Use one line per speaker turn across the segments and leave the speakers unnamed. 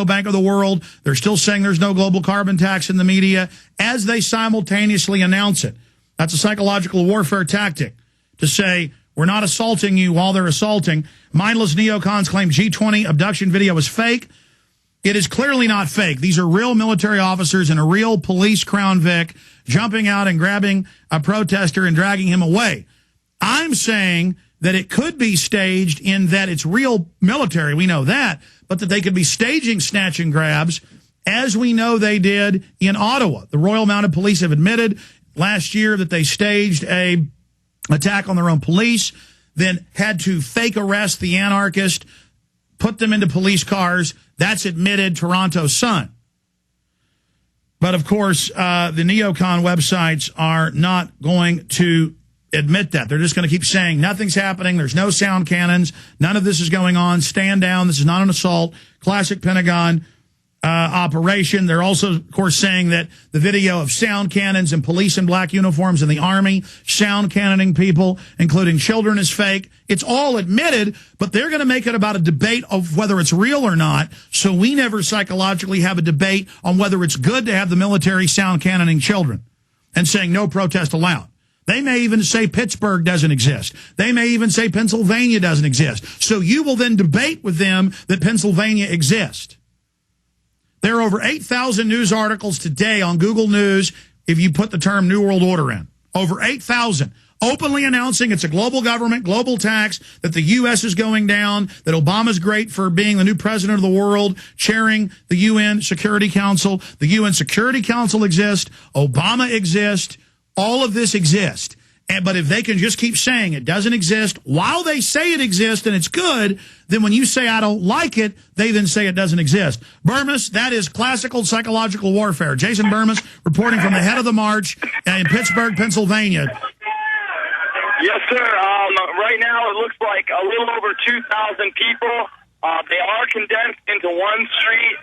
Bank of the World. They're still saying there's no global carbon tax in the media as they simultaneously announce it. That's a psychological warfare tactic to say we're not assaulting you while they're assaulting. Mindless neocons claim G20 abduction video is fake. It is clearly not fake. These are real military officers and a real police Crown Vic jumping out and grabbing a protester and dragging him away. I'm saying that it could be staged in that it's real military. We know that. But that they could be staging snatch and grabs as we know they did in Ottawa. The Royal Mounted Police have admitted last year that they staged a attack on their own police, then had to fake arrest the anarchist, put them into police cars. That's admitted Toronto Sun. But, of course, the neocon websites are not going to admit that. They're just going to keep saying nothing's happening. There's no sound cannons. None of this is going on. Stand down. This is not an assault. Classic Pentagon operation. They're also, of course, saying that the video of sound cannons and police in black uniforms in the Army, sound cannoning people, including children, is fake. It's all admitted, but they're going to make it about a debate of whether it's real or not, so we never psychologically have a debate on whether it's good to have the military sound cannoning children and saying no protest allowed. They may even say Pittsburgh doesn't exist. They may even say Pennsylvania doesn't exist. So you will then debate with them that Pennsylvania exists. There are over 8,000 news articles today on Google News if you put the term New World Order in. Over 8,000. Openly announcing it's a global government, global tax, that the U.S. is going down, that Obama's great for being the new president of the world, chairing the UN Security Council. The UN Security Council exists. Obama exists. All of this exists. But if they can just keep saying it doesn't exist while they say it exists and it's good, then when you say I don't like it, they then say it doesn't exist. Burmis, that is classical psychological warfare. Jason Burmis reporting from the head of the march in Pittsburgh, Pennsylvania.
Yes, sir. Right now it looks like a little over 2,000 people. They are condensed into one street.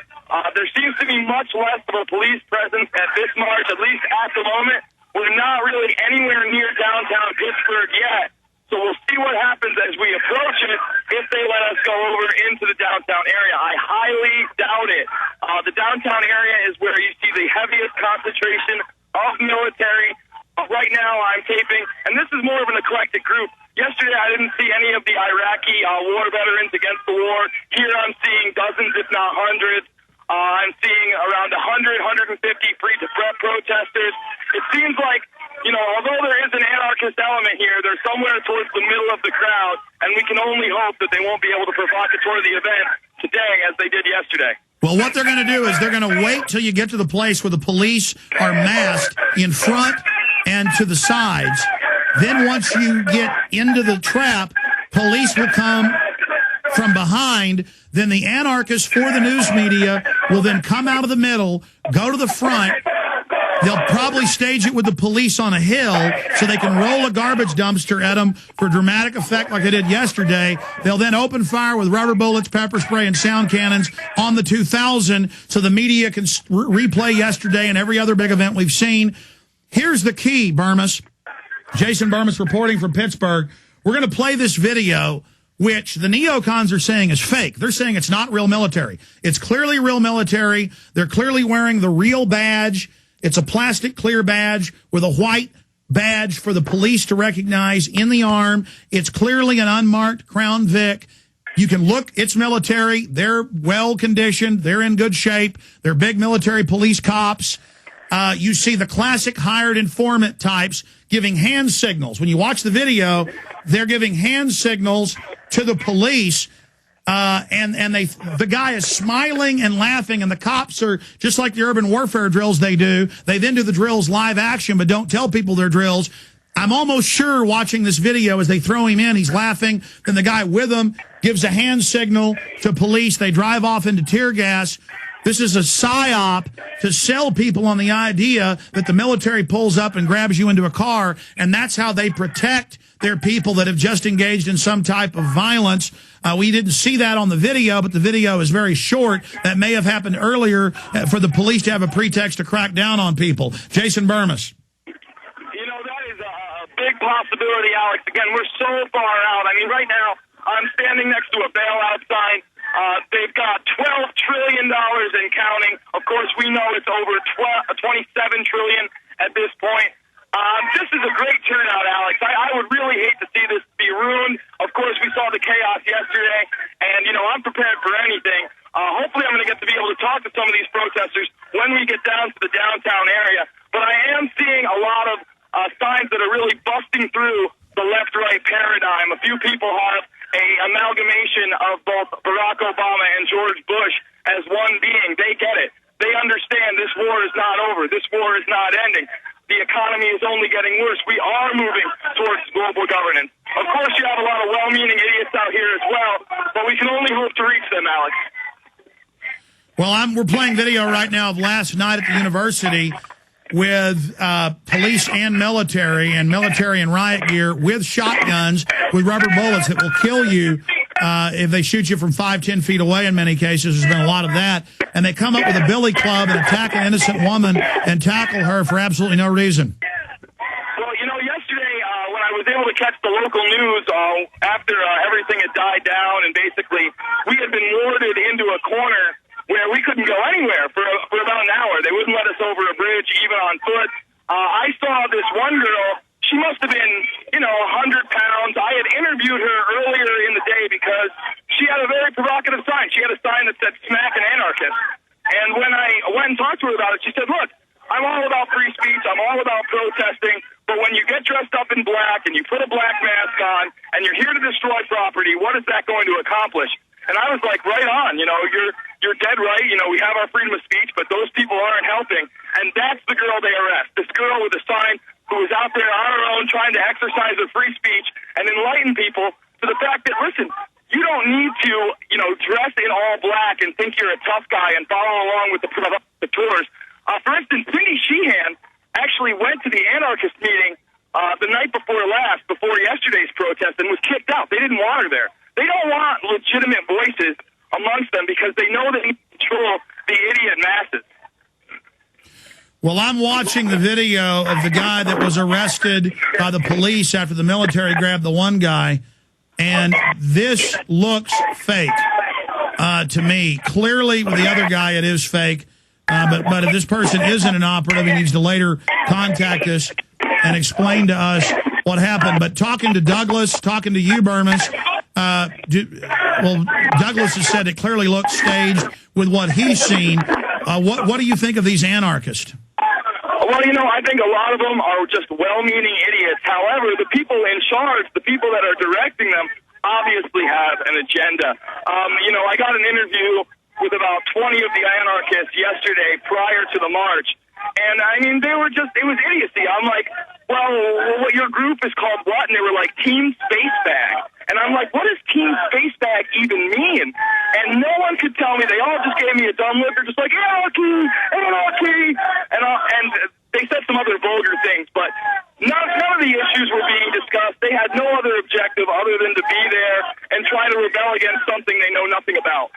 There seems to be much less of a police presence at this march, at least at the moment. We're not really anywhere near downtown Pittsburgh yet, so we'll see what happens as we approach it if they let us go over into the downtown area. I highly doubt it. The downtown area is where you see the heaviest concentration of military. Right now I'm taping, and this is more of an eclectic group. Yesterday I didn't see any of the Iraqi war veterans against the war. Here I'm seeing dozens, if not hundreds. I'm seeing around 100, 150 free-to-prep protesters. It seems like, although there is an anarchist element here, they're somewhere towards the middle of the crowd, and we can only hope that they won't be able to provocateur the event today as they did yesterday.
Well, what they're going to do is they're going to wait till you get to the place where the police are massed in front and to the sides. Then once you get into the trap, police will come from behind. Then the anarchists for the news media will then come out of the middle, go to the front. They'll probably stage it with the police on a hill so they can roll a garbage dumpster at them for dramatic effect like they did yesterday. They'll then open fire with rubber bullets, pepper spray, and sound cannons on the 2,000 so the media can replay yesterday and every other big event we've seen. Here's the key, Burmis. Jason Burmis reporting from Pittsburgh. We're going to play this video, which the neocons are saying is fake. They're saying it's not real military. It's clearly real military. They're clearly wearing the real badge. It's a plastic clear badge with a white badge for the police to recognize in the arm. It's clearly an unmarked Crown Vic. You can look, it's military. They're well conditioned. They're in good shape. They're big military police cops. You see the classic hired informant types giving hand signals. When you watch the video, they're giving hand signals to the police. The guy is smiling and laughing, and the cops are just like the urban warfare drills they do. They then do the drills live action, but don't tell people they're drills. I'm almost sure watching this video as they throw him in, he's laughing. Then the guy with him gives a hand signal to police. They drive off into tear gas. This is a psyop to sell people on the idea that the military pulls up and grabs you into a car, and that's how they protect their people that have just engaged in some type of violence. We didn't see that on the video, but the video is very short. That may have happened earlier for the police to have a pretext to crack down on people. Jason Burmis.
That is a big possibility, Alex. Again, we're so far out. I mean, right now, I'm standing next to a bailout sign. They've got $12 trillion and counting. Of course, we know it's over $27 trillion at this point. This is a great turnout, Alex. I would really hate to see this be ruined. Of course, we saw the chaos yesterday, and, I'm prepared for anything. Hopefully I'm going to get to be able to talk to some of these protesters when we get down to the downtown area. But I am seeing a lot of signs that are really busting through the left-right paradigm. A few people have a amalgamation of both Barack Obama and George Bush as one being. They get it. They understand this war is not over. This war is not ending. The economy is only getting worse. We are moving towards global governance. Of course, you have a lot of well-meaning idiots out here as well, but we can only hope to reach them, Alex.
Well, we're playing video right now of last night at the university with police and military and riot gear with shotguns with rubber bullets that will kill you if they shoot you from 5-10 feet away. In many cases, there's been a lot of that. And they come up with a billy club and attack an innocent woman and tackle her for absolutely no reason.
Well, yesterday when I was able to catch the local news after everything had died down and basically we had been warded into a corner where we couldn't go anywhere for about an hour. They wouldn't let us over a bridge, even on foot. I saw this one girl. She must have been, 100 pounds. I had interviewed her earlier in the day because she had a very provocative sign. She had a sign that said, "Smack an anarchist." And when I went and talked to her about it, she said, "Look, I'm all about free speech. I'm all about protesting. But when you get dressed up in black and you put a black mask on and you're here to destroy property, what is that going to accomplish?" And I was like, right on, you're dead right. We have our freedom of speech, but those people aren't helping. And that's the girl they arrest. This girl with a sign who was out there on her own trying to exercise her free speech and enlighten people to the fact that, listen, you don't need to, dress in all black and think you're a tough guy and follow along with the tours. For instance, Cindy Sheehan actually went to the anarchist meeting the night before last, before yesterday's protest, and was kicked out. They didn't want her there. They don't want legitimate voices amongst them because they know they control the idiot masses.
Well, I'm watching the video of the guy that was arrested by the police after the military grabbed the one guy, and this looks fake to me. Clearly, with the other guy, it is fake. But if this person isn't an operative, he needs to later contact us and explain to us what happened. But talking to Douglas, talking to you, Burmese, Douglas has said it clearly looks staged with what he's seen. What do you think of these anarchists?
Well, I think a lot of them are just well-meaning idiots. However, the people in charge, the people that are directing them, obviously have an agenda. I got an interview with about 20 of the anarchists yesterday prior to the march. And, they were it was idiocy. I'm like, well, what your group is called what? And they were like, Team Space Bag. And I'm like, what does Team Space Bag even mean? And no one could tell me. They all just gave me a dumb look. They're just like, anarchy, anarchy. And they said some other vulgar things, but none of the issues were being discussed. They had no other objective other than to be there and try to rebel against something they know nothing about.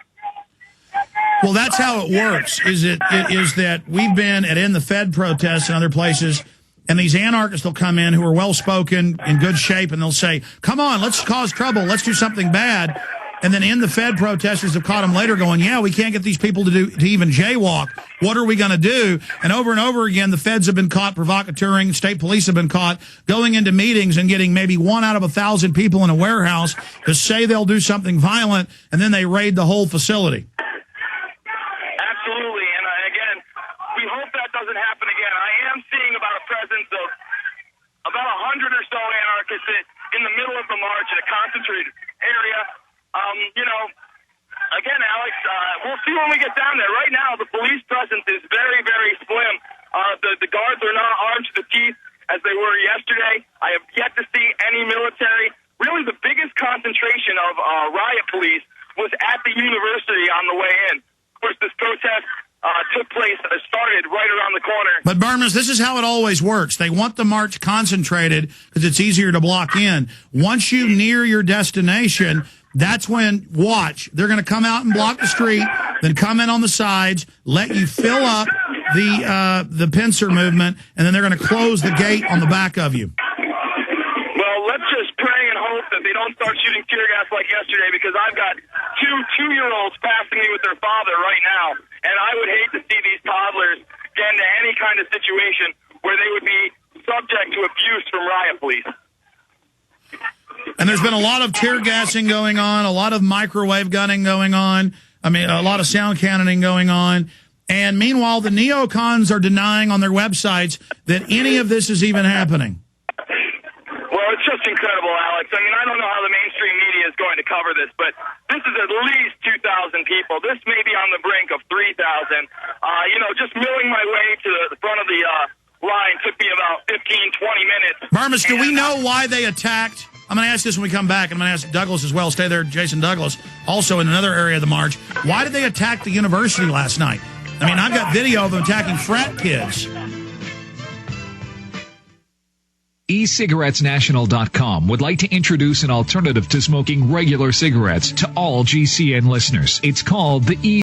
Well, that's how it works, is that we've been at In the Fed protests and other places, and these anarchists will come in who are well-spoken, in good shape, and they'll say, come on, let's cause trouble, let's do something bad. And then In the Fed protesters have caught them later going, yeah, we can't get these people to even jaywalk. What are we going to do? And over again, the feds have been caught provocateuring, state police have been caught going into meetings and getting maybe 1 out of 1,000 people in a warehouse to say they'll do something violent, and then they raid the whole facility.
Absolutely, and again, we hope that doesn't happen again. I am seeing about a presence of about 100 or so anarchists in the middle of the march in a concentrated area. Again, Alex, we'll see when we get down there. Right now, the police presence is very, very slim. The guards are not armed to the teeth as they were yesterday. I have yet to see any military. Really, the biggest concentration of riot police was at the university on the way in. Of course, this protest started right around the corner.
But, Burmese, this is how it always works. They want the march concentrated because it's easier to block in. Once you near your destination, that's when, watch, they're going to come out and block the street, then come in on the sides, let you fill up the pincer movement, and then they're going to close the gate on the back of you.
Well, let's just pray and hope that they don't don't start shooting tear gas like yesterday, because I've got two-year-olds passing me with their father right now, and I would hate to see these toddlers get into any kind of situation where they would be subject to abuse from riot police.
And there's been a lot of tear gassing going on, a lot of microwave gunning going on. I mean, a lot of sound cannoning going on. And meanwhile, the neocons are denying on their websites that any of this is even happening.
Well, it's just incredible, Alex. I mean, I don't know how the mainstream media is going to cover this, but this is at least 2,000 people. This may be on the brink of 3,000. Just milling my way to the front of the line took me about 15, 20 minutes.
Barmas, do we know why they attacked? I'm going to ask this when we come back. I'm going to ask Douglas as well. Stay there, Jason Douglas, also in another area of the march. Why did they attack the university last night? I mean, I've got video of them attacking frat kids.
eCigarettesNational.com would like to introduce an alternative to smoking regular cigarettes to all GCN listeners. It's called the